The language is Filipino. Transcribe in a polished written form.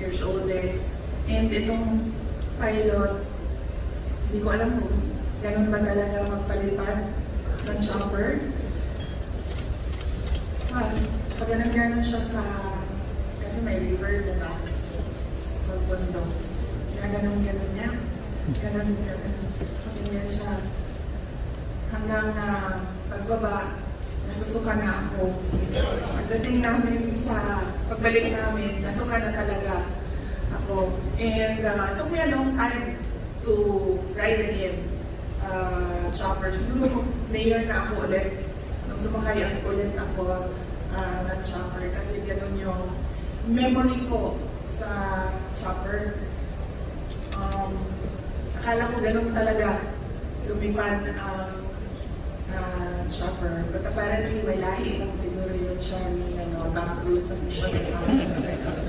years old din. And itong pilot, hindi ko alam kung ganun ba talaga magpalipad ng chopper. Pag ganun siya sa, kasi may river, diba? Sa bundok. Ganun niya. Ganun. Ganyan siya. Hanggang pagbaba, nasusuka na ako. Pagdating namin sa pagbalik namin, nasuka na talaga ako. And it took me a long time to ride again. Choppers. Nung mayor na ako ulit, nung sumakay ulit ako ng chopper, kasi ganun yung memory ko sa chopper. Akala ko ganun talaga lumipad ang chopper. But apparently, may lahi lang siguro yun siya ni Tom Cruise na mission impossible.